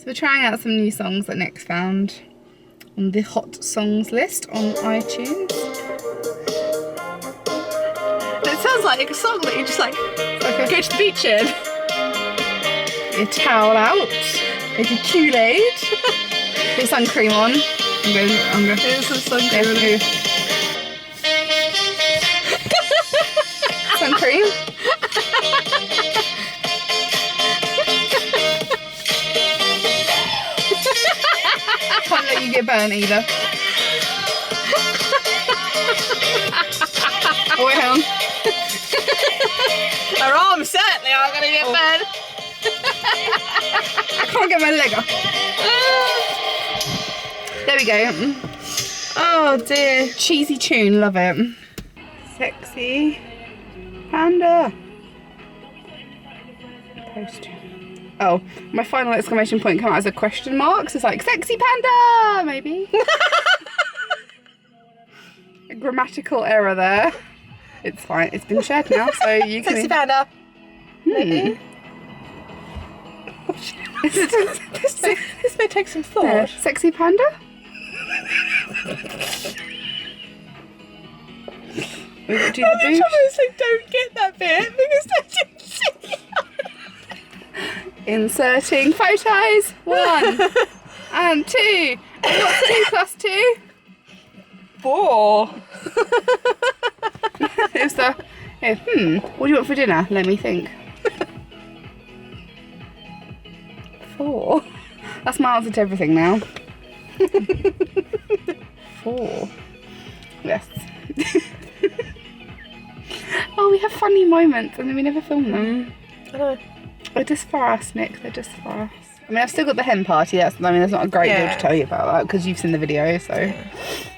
we're trying out some new songs that Nick's found on the hot songs list on iTunes. It sounds like a song that you just like go to the beach in. Your towel out. There's your Kool-Aid. Put sun cream on. I'm going. Here's some sun cream. Sun cream. Can't let you get burnt either. Oh wait, hang on. Our arms certainly are going to get burnt. I can't get my leg up. There we go. Oh dear. Cheesy tune, love it. Sexy panda. Post. Oh, my final exclamation point came out as a question mark, so it's like, sexy panda, maybe. A grammatical error there. It's fine, it's been shared now, so you can... Sexy panda. Maybe. This may take some thought. Sexy panda? We do the boosh. Obviously don't get that bit because that's just... Inserting photos. 1 and 2. And what's 2 plus 2? 4. It was the... Yeah, what do you want for dinner? Let me think. 4. That's my answer to everything now. 4. Yes. Oh, we have funny moments and then we never film them. I know. They're just for us, Nick. They're just for us. I mean, I've still got the hen party. There's not a great deal to tell you about that because you've seen the video, so. Yeah.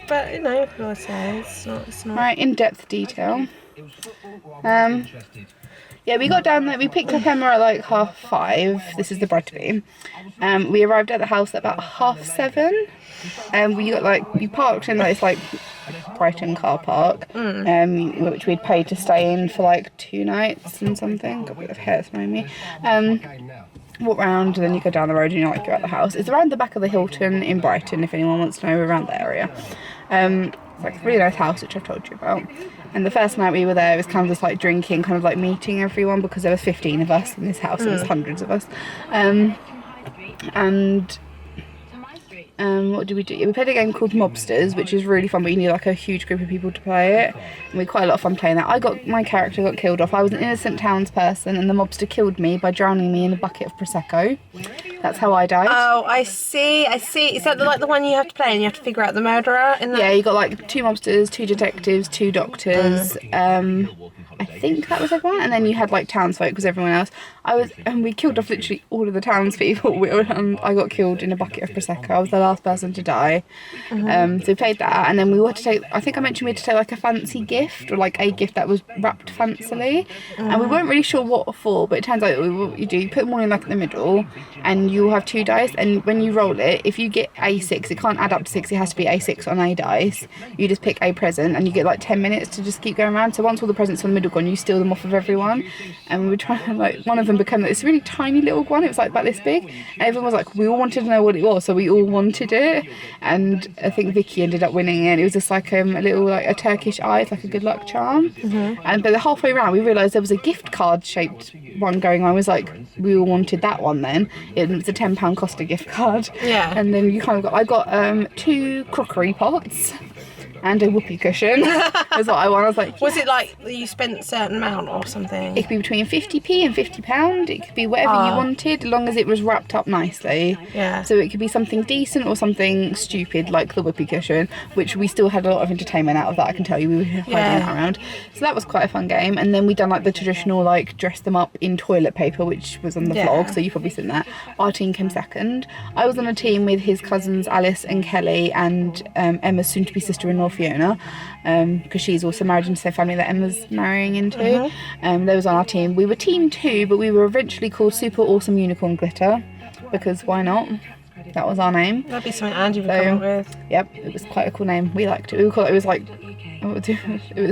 But you know, like I say, it's not. Right, in-depth detail. Yeah, we got down there. We picked up Emma at like 5:30. This is the bride to be. We arrived at the house at about 7:30. We got we parked in this Brighton car park, which we'd paid to stay in for 2 nights and something. Got a bit of hair throwing me. Walk round and then you go down the road and you're at the house. It's around the back of the Hilton in Brighton, if anyone wants to know, around the area. It's a really nice house, which I've told you about. And the first night we were there, it was kind of just drinking, meeting everyone, because there was 15 of us in this house. There was hundreds of us. What did we do? Yeah, we played a game called Mobsters, which is really fun, but you need a huge group of people to play it. And we had quite a lot of fun playing that. My character got killed off. I was an innocent townsperson, and the mobster killed me by drowning me in a bucket of Prosecco. That's how I died. Oh, I see. Is that the one you have to play and you have to figure out the murderer? Yeah, you got 2 mobsters, 2 detectives, 2 doctors. I think that was everyone, and then you had townsfolk was everyone else. And we killed off literally all of the townspeople. I got killed in a bucket of Prosecco. I was the last person to die. So we played that, and then we had to take. I think I mentioned we had to take a fancy gift, or a gift that was wrapped fancily, and we weren't really sure what for. But it turns out what you do, you put them all in the middle, and you'll have 2 dice. And when you roll it, if you get A6, it can't add up to 6. It has to be A6 on A dice. You just pick a present, and you get 10 minutes to just keep going around. So once all the presents are in the middle gone, you steal them off of everyone. And we were trying to one of them became this really tiny little one. It was about this big, and everyone was we all wanted to know what it was, so we all wanted it. And I think Vicky ended up winning it. It was just a little a Turkish eye, it's a good luck charm. And but halfway around we realised there was a gift card shaped one going on. It was we all wanted that one. Then it was a £10 Costa gift card. Yeah. And then you I got 2 crockery pots and a whoopee cushion. That's what I won. I was was it you spent a certain amount or something? It could be between 50p and £50. It could be whatever you wanted, as long as it was wrapped up nicely. Yeah. So it could be something decent or something stupid, like the whoopee cushion, which we still had a lot of entertainment out of that, I can tell you. We were hiding that around. So that was quite a fun game. And then we done the traditional dress them up in toilet paper, which was on the vlog, so you've probably seen that. Our team came second. I was on a team with his cousins Alice and Kelly and Emma's soon-to-be sister-in-law Fiona, because she's also married into the family that Emma's marrying into. They was on our team. We were team 2, but we were eventually called Super Awesome Unicorn Glitter, because why not? That was our name. That'd be something Andy would come up with. Yep, it was quite a cool name. We liked it. We called it was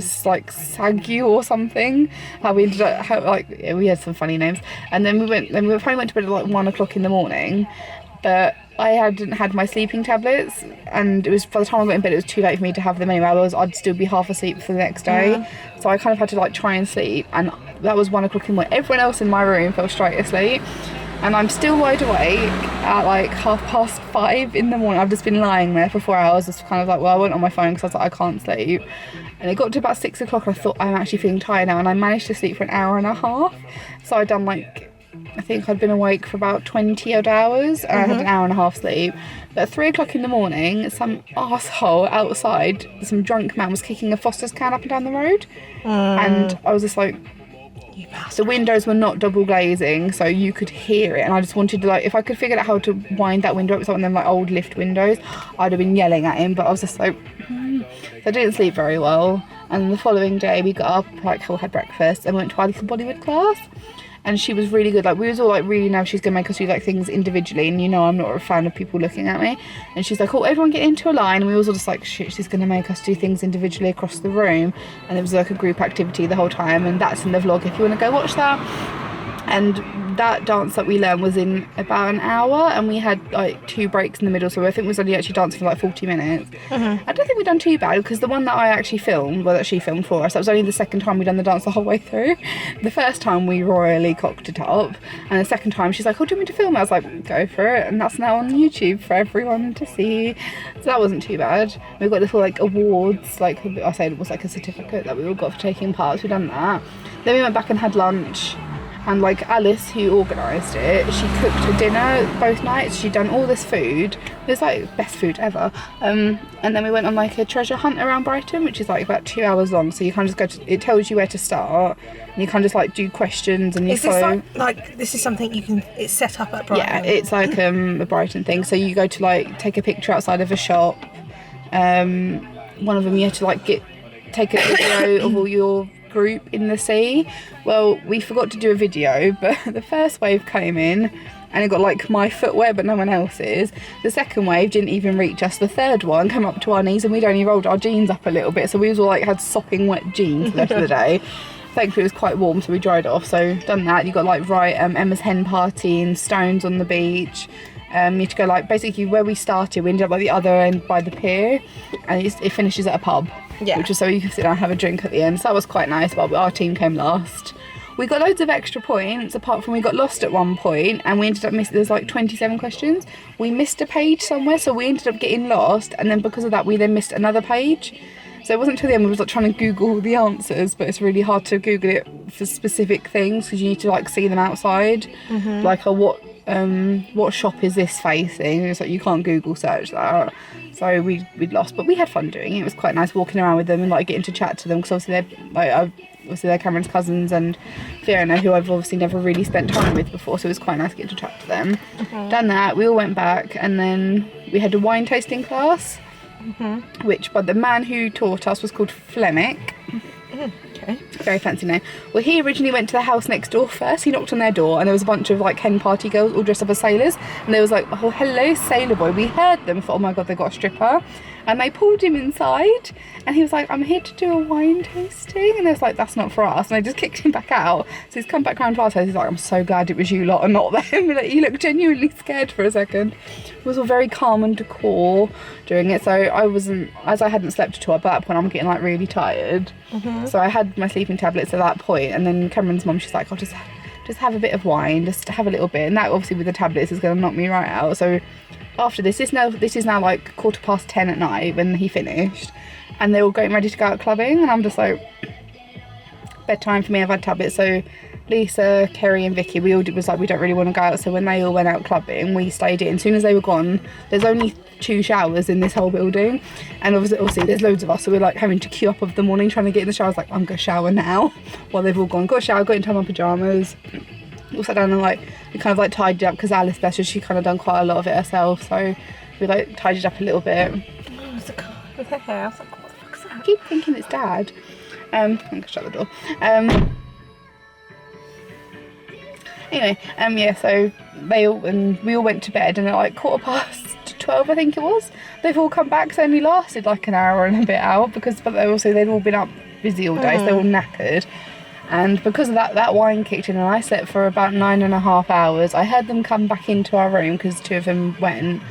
Sagu or something. How we ended up, we had some funny names. And then we finally went to bed at 1 o'clock in the morning. but I hadn't had my sleeping tablets, and it was, by the time I got in bed, it was too late for me to have them anyway. Otherwise, I'd still be half asleep for the next day. So I kind of had to like try and sleep, and that was 1 o'clock in the morning. Everyone else in my room fell straight asleep, and I'm still wide awake at like 5:30 in the morning. I've just been lying there for 4 hours, just kind of like, well, I went on my phone because I was like, I can't sleep. And it got to about 6 o'clock, and I thought, I'm actually feeling tired now, and I managed to sleep for an hour and a half. So I'd done like, I think I'd been awake for about 20 odd hours, and I had an hour and a half sleep. But at 3 o'clock in the morning, some arsehole outside, some drunk man was kicking a Foster's can up and down the road. And I was just like, the windows were not double glazing, so you could hear it, and I just wanted to, like, if I could figure out how to wind that window up with one of them like old lift windows, I'd have been yelling at him. But I was just like, So I didn't sleep very well. And the following day we got up, like, we had breakfast and went to our little Bollywood class. And she was really good. Like, we was all like, really now she's gonna make us do like things individually, and you know I'm not a fan of people looking at me. And she's like, oh, everyone get into a line, and we was all just like, shit, she's gonna make us do things individually across the room. And it was like a group activity the whole time, and that's in the vlog if you want to go watch that. And that dance that we learned was in about an hour, and we had like 2 breaks in the middle, so I think we was only actually dancing for like 40 minutes. I don't think we've done too bad, because the one that I actually filmed, well, that she filmed for us, that was only the second time we'd done the dance the whole way through. The first time we royally cocked it up, and the second time she's like, oh, do you want me to film it? I was like, go for it. And that's now on YouTube for everyone to see. So that wasn't too bad. We got little like awards, like I said, it was like a certificate that we all got for taking part, so we done that. Then we went back and had lunch. And like Alice, who organised it, she cooked a dinner both nights. She'd done all this food. It was like best food ever. And then we went on like a treasure hunt around Brighton, which is like about 2 hours long. So you kind of just go to, it tells you where to start, and you kind of just like do questions and you follow. Is this like this is something you can, it's set up at Brighton? Yeah, it's like a Brighton thing. So you go to like take a picture outside of a shop. One of them you had to like take a video of all your group in the sea. Well, we forgot to do a video, but the first wave came in and it got like my footwear but no one else's. The second wave didn't even reach us. The third one came up to our knees, and we'd only rolled our jeans up a little bit, so we was all like had sopping wet jeans the rest of the day. Thankfully it was quite warm, so we dried it off. So done that. You got like Emma's hen party and stones on the beach. You had to go like basically where we started, we ended up at the other end by the pier, and it finishes at a pub. Yeah. Which is so you can sit down and have a drink at the end. So that was quite nice, but our team came last. We got loads of extra points, apart from we got lost at one point, and we ended up missing, there's like 27 questions. We missed a page somewhere, so we ended up getting lost, and then because of that we then missed another page. So it wasn't until the end we was like trying to Google the answers, but it's really hard to Google it for specific things because you need to like see them outside. Like what shop is this facing? It's like you can't Google search that. So we'd lost, but we had fun doing it. It was quite nice walking around with them and like getting to chat to them, because obviously they're Cameron's cousins and Fiona, who I've obviously never really spent time with before, so it was quite nice to get to chat to them. Done that, we all went back, and then we had a wine tasting class, which by the man who taught us was called Flemic. Okay. Very fancy name. Well, he originally went to the house next door first. He knocked on their door, and there was a bunch of like hen party girls all dressed up as sailors, and they was like, oh, hello, sailor boy. We heard them, thought, oh my god, they got a stripper. And they pulled him inside, and he was like, I'm here to do a wine tasting. And they was like, that's not for us. And they just kicked him back out. So he's come back round to our house. He's like, I'm so glad it was you lot and not them. Like, he looked genuinely scared for a second. It was all very calm and decor doing it. So I wasn't, as I hadn't slept at all, at that point I'm getting like really tired. So I had my sleeping tablets at that point, and then Cameron's mum, she's like, I'll just have a bit of wine, just have a little bit. And that obviously with the tablets is going to knock me right out. So after this is now like 10:15 at night when he finished, and they're all getting ready to go out clubbing, and I'm just like, bedtime for me. I've had tablets. So Lisa, Kerry and Vicky, we all was like, we don't really want to go out. So when they all went out clubbing, we stayed in. As soon as they were gone, there's only 2 showers in this whole building, and obviously there's loads of us, so we're like having to queue up of the morning trying to get in the shower. I was like, I'm gonna shower now while they've all gone. Got a shower, got into my pyjamas, all sat down, and like we kind of like tidied up, because Alice, bless her, she kind of done quite a lot of it herself, so we like tidied up a little bit. With her hair, I was like, what the fuck's that? I keep thinking it's Dad. I'm gonna shut the door. Anyway, yeah, so we all went to bed, and at like 12:15 I think it was, they've all come back. So only lasted like an hour and a bit out, because but they'd all been up busy all day, so they're all knackered. And because of that wine kicked in, and I slept for about 9.5 hours. I heard them come back into our room because 2 of them went.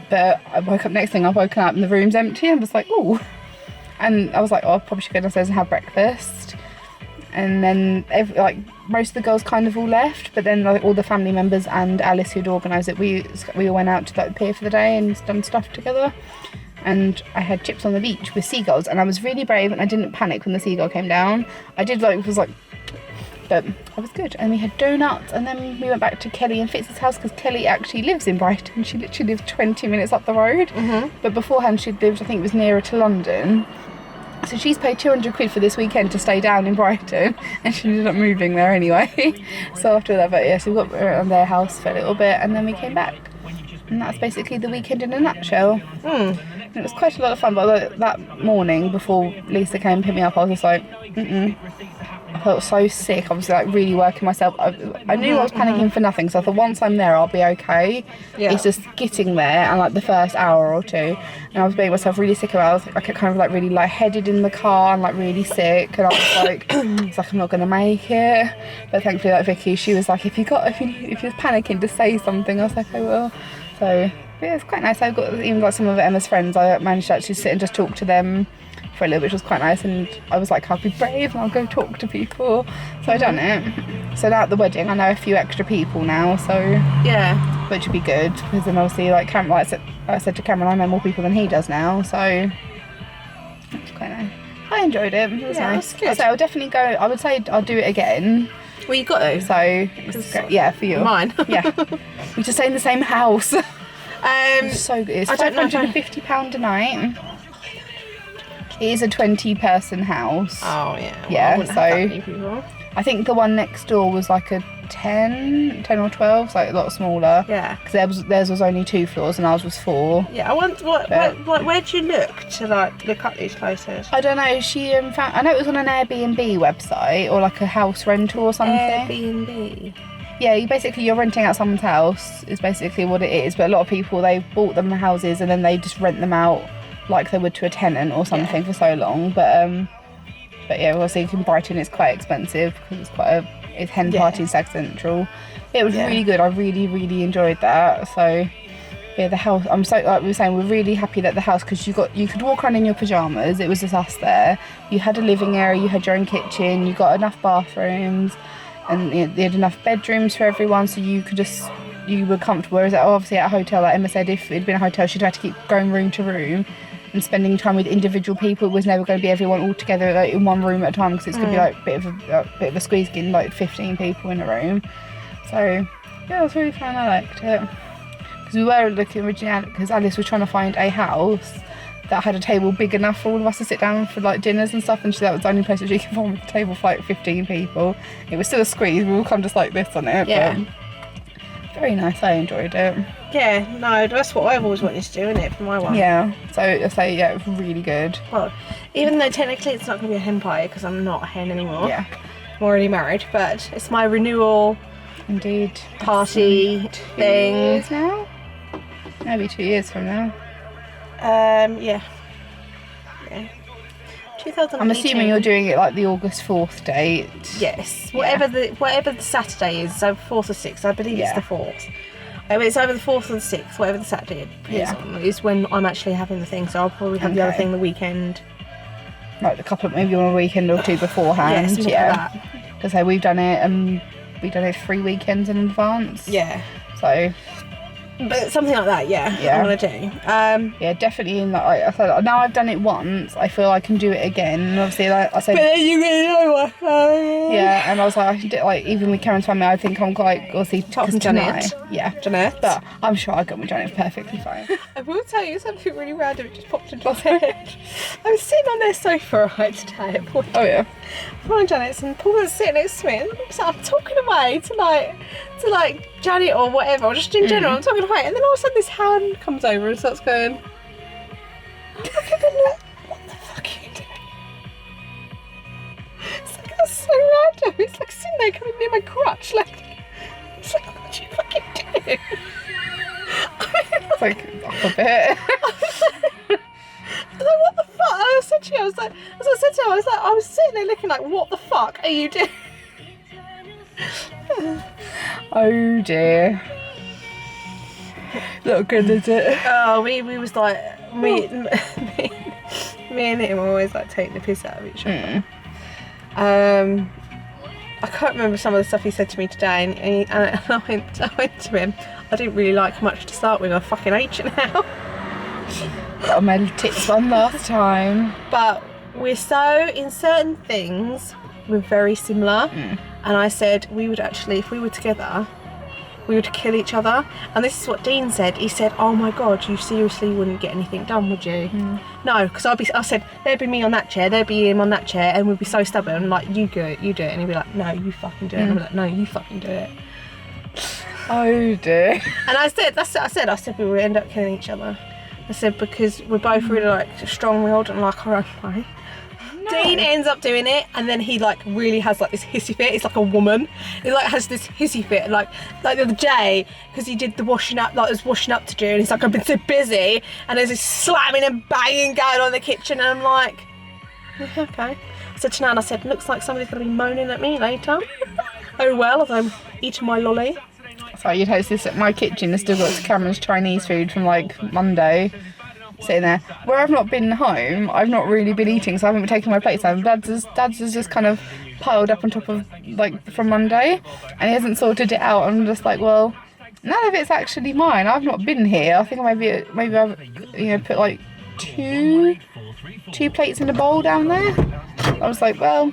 But I woke up, next thing I've woken up and the room's empty. I'm just like, ooh. And I was like, oh, I probably should go downstairs and have breakfast. And then most of the girls kind of all left, but then like all the family members and Alice, who'd organised it, we all went out to like the pier for the day and done stuff together. And I had chips on the beach with seagulls, and I was really brave and I didn't panic when the seagull came down. But I was good. And we had donuts, and then we went back to Kelly and Fitz's house because Kelly actually lives in Brighton. She literally lived 20 minutes up the road. But beforehand she'd lived, I think it was nearer to London. So she's paid 200 quid for this weekend to stay down in Brighton, and she ended up moving there anyway. So after that, but yeah, so we got around their house for a little bit, and then we came back. And that's basically the weekend in a nutshell. And it was quite a lot of fun, but that morning before Lisa came and picked me up, I was just like, I felt so sick. I was like really working myself. I knew I was panicking for nothing, so I thought once I'm there I'll be okay. It's just getting there and like the first hour or two, and I was making myself really sick. I was like kind of like really lightheaded in the car and like really sick, and I was like, it's like I'm not gonna make it. But thankfully, like Vicky, she was like, if you're panicking, to say something. I was like, I will. So yeah, it's quite nice. I got even like some of Emma's friends. I managed to actually sit and just talk to them for a little bit, which was quite nice, and I was like, I'll be brave and I'll go talk to people. So I done it. So now at the wedding I know a few extra people now, so yeah, which would be good, because then obviously like I said to Cameron, I know more people than he does now, so it's quite nice. I enjoyed it. It was nice. Good. So I'll definitely go. I would say I'll do it again. Well, you got to. So it's great. Yeah, for you. Mine. Yeah. We just stay in the same house. It's so good. It's £550 a night. It is a 20-person house. Oh yeah. Well, yeah. I wouldn't have that many people. I think the one next door was like a 10 or 12, so like a lot smaller. Yeah. Because theirs was only 2 floors and ours was 4. Yeah. I want. Where'd you look to look up these places? I don't know. She found. I know it was on an Airbnb website or like a house rental or something. Airbnb. Yeah, you're renting out someone's house is basically what it is. But a lot of people, they've bought them houses and then they just rent them out like they would to a tenant or something for so long. But yeah, obviously in Brighton it's quite expensive because it's hen party in Stag Central. It was really good. I really, really enjoyed that. So yeah, the house, I'm so, like we were saying, we're really happy that the house, because you could walk around in your pyjamas. It was just us there. You had a living area, you had your own kitchen, you got enough bathrooms, and you had enough bedrooms for everyone, so you were comfortable. Whereas obviously at a hotel, like Emma said, if it'd been a hotel, she'd have to keep going room to room and spending time with individual people. It was never going to be everyone all together like in one room at a time, because it's going to be like a bit of a squeeze, getting like 15 people in a room. So yeah, it was really fun. I liked it, because we were looking originally, because Alice was trying to find a house that had a table big enough for all of us to sit down for like dinners and stuff, and that was the only place that she could find with a table for like 15 people. It was still a squeeze. We all come just like this on it. Yeah. But very nice. I enjoyed it. Yeah, no, that's what I've always wanted to do, isn't it, for my one? Yeah. So I say, yeah, it was really good. Well, even though technically it's not going to be a hen party because I'm not a hen anymore. Yeah. I'm already married, but it's my renewal. Indeed. Party thing. 2 years now? Maybe 2 years from now. Yeah. 2018. I'm assuming you're doing it like the August 4th date. Yes. Whatever the Saturday is, so 4th or 6th. I believe it's the 4th. It's either the 4th or the 6th, whatever the Saturday is when I'm actually having the thing, so I'll probably have the other thing the weekend. Like maybe on a weekend or two beforehand. Like because we've done it 3 weekends in advance. Yeah. So but something like that, I want to do. Yeah, definitely. In like I said, now I've done it once, I feel I can do it again. And obviously, like I said, but then you really know what. Yeah, and I was like, I should do, like, even with Karen's family, I think I'm quite obviously Janet. Janet. But I'm sure I got with Janet perfectly fine. I will tell you something really random. It just popped into my head. I was sitting on their sofa right today. Oh yeah. Paul and Janet's, and Paul was sitting next to me, and so I'm talking away to Janet or whatever, or just in general. I'm talking away, and then all of a sudden this hand comes over and starts going. What the fuck are you doing? It's like, that's so random. It's like sitting there coming near my crotch, like. It's like, what are you fucking doing? It's like up a bit. I was like, what the fuck? I said literally, I was like, as I said to her, I was sitting there looking like, what the fuck are you doing? Oh dear. Not good, is it? Oh, we was like, me and him were always like taking the piss out of each other. I can't remember some of the stuff he said to me today, and I went to him. I didn't really like much to start with. I fucking hate you now. Got my tits one last time. But we're so, in certain things, we're very similar. And I said we would actually, if we were together, we would kill each other. And this is what Dean said. He said, oh my God, you seriously wouldn't get anything done, would you? No, because I said, there'd be me on that chair, there'd be him on that chair, and we'd be so stubborn, like, you do it. And he'd be like, no, you fucking do it. And I'd be like, no, you fucking do it. Oh dear. And I said, we would end up killing each other. I said, because we're both really like strong-willed and like our own way. No. Dean ends up doing it, and then he like really has like this hissy fit. He's like a woman. He like has this hissy fit, like the other day, because he did the washing up, like there's washing up to do, and he's like, I've been so busy, and there's this slamming and banging going on in the kitchen, and I'm like, yeah, okay. I said to Nan, I said, looks like somebody's gonna be moaning at me later. Oh well, as I'm eating my lolly. So you'd host this at my kitchen. There's still got Cameron's Chinese food from like Monday sitting there. Where I've not been home, I've not really been eating, so I haven't been taking my plates home. Dad's is just kind of piled up on top of like from Monday, and he hasn't sorted it out. I'm just like, well, none of it's actually mine. I've not been here. I think maybe I've put like two plates in a bowl down there. I was like, well.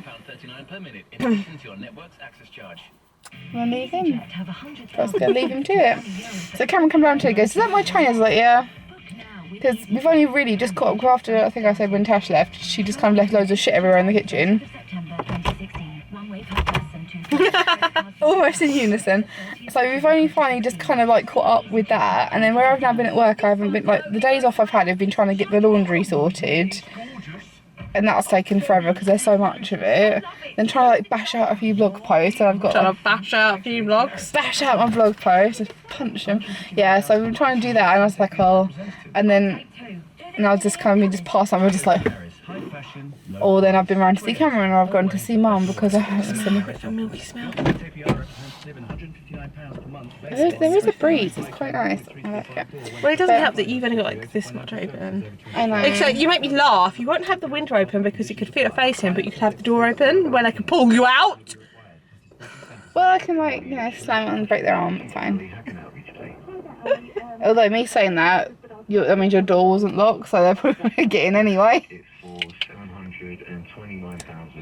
I'll leave him. I was going to leave him to it. So Cameron come round to it and goes, is that my Chinese? I was like, yeah. Because we've only really just caught up after, I think I said when Tash left, she just kind of left loads of shit everywhere in the kitchen. Almost in unison. So we've only finally just kind of like caught up with that. And then where I've now been at work, I haven't been, like, the days off I've had, I've been trying to get the laundry sorted. And that's taken forever because there's so much of it. Then trying to like bash out a few blog posts, and I've got trying to bash out a few blogs. Bash out my blog posts, just punch them. Yeah, so we're trying to do that, and I was like, oh, and then now just kind of just pass on. We're just like, or then I've been around to see Cameron, or I've gone to see Mum because I have some milky smell. There is a breeze. It's quite nice. I like it. Well, it doesn't help that you've only got like this much open. I know. Except you make me laugh. You won't have the window open because you could feel it facing, but you could have the door open when I could pull you out. Well, I can like slam it and break their arm. It's fine. Although me saying that, that means your door wasn't locked, so they're probably going to get in anyway.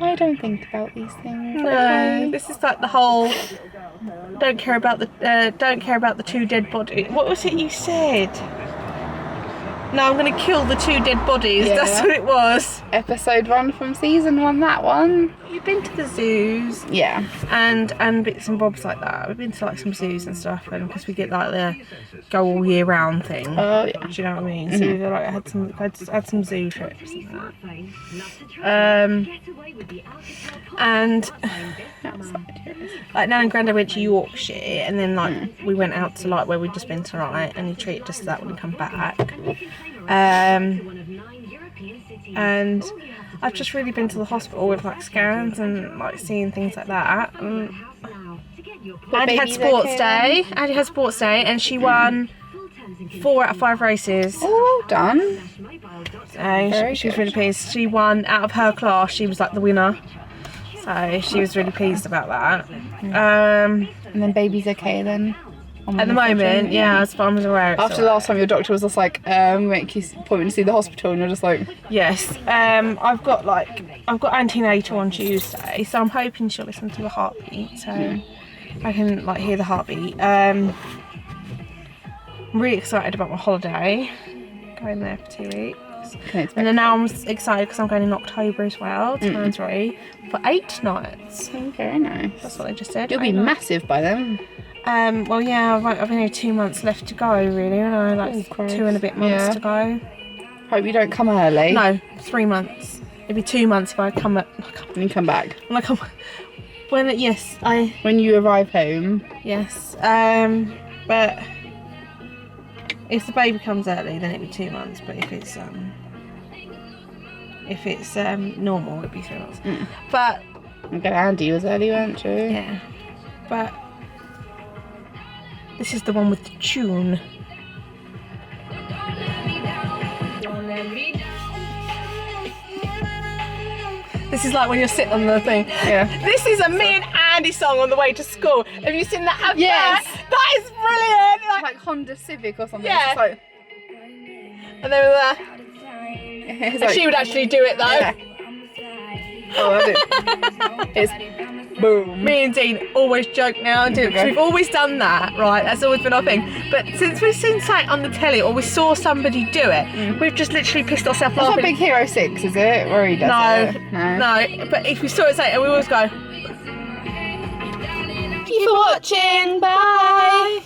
I don't think about these things. No, okay? This is like the whole don't care about the two dead bodies. What was it you said? No, I'm gonna kill the two dead bodies. Yeah. That's what it was. Episode 1 from season 1. That one. You've been to the zoos. Yeah. And bits and bobs like that. We've been to like some zoos and stuff, and because we get like the go all year round thing. Oh yeah. Do you know what I mean? So we've like had some zoo trips and that. And like Nan and Grandad went to Yorkshire, and then like we went out to like where we'd just been tonight, and he treated us to that when we come back. And I've just really been to the hospital with like scans and like seeing things like that. Andy had sports day. Andy had sports day, and she won 4 out of 5 races. Oh, well done. So she was really pleased. She won out of her class. She was like the winner. So she was really pleased about that. And then baby's okay then? At the moment, yeah, as far as I'm aware. After the last time your doctor was just like, make you appointment to see the hospital, and you're just like... Yes. I've got antenatal on Tuesday, so I'm hoping she'll listen to the heartbeat, so I can like hear the heartbeat. I'm really excited about my holiday. Going there for 2 weeks. And then now I'm excited because I'm going in October as well, to Mansory, for 8 nights. Oh, very nice. That's what I just said. You'll be massive by then. Well, yeah, I've only 2 months left to go, really, and I like 2 and a bit months to go. Hope you don't come early. No, 3 months. It'd be 2 months if I come at. When you come back. When I come. When you arrive home. Yes. But if the baby comes early, then it'd be 2 months. But if If it's normal, it'd be 3 months. But I'm good. Andy was early, weren't you? yeah, but this is the one with the tune. This is like when you're sitting on the thing. Yeah. This is a me and Andy song on the way to school. Have you seen that? Yes. That is brilliant. Like Honda Civic or something. Yeah. It's like, And they were there. it's And like, she would actually do it though. yeah. Oh, I do. It's boom. Me and Dean always joke now and do it because we've always done that, right? That's always been our thing. But since we've seen something on the telly or we saw somebody do it, we've just literally pissed ourselves That's laughing. not Big Hero 6, is it? Where he does it? No. But if we saw it something, we always go. Thank you for watching. Bye.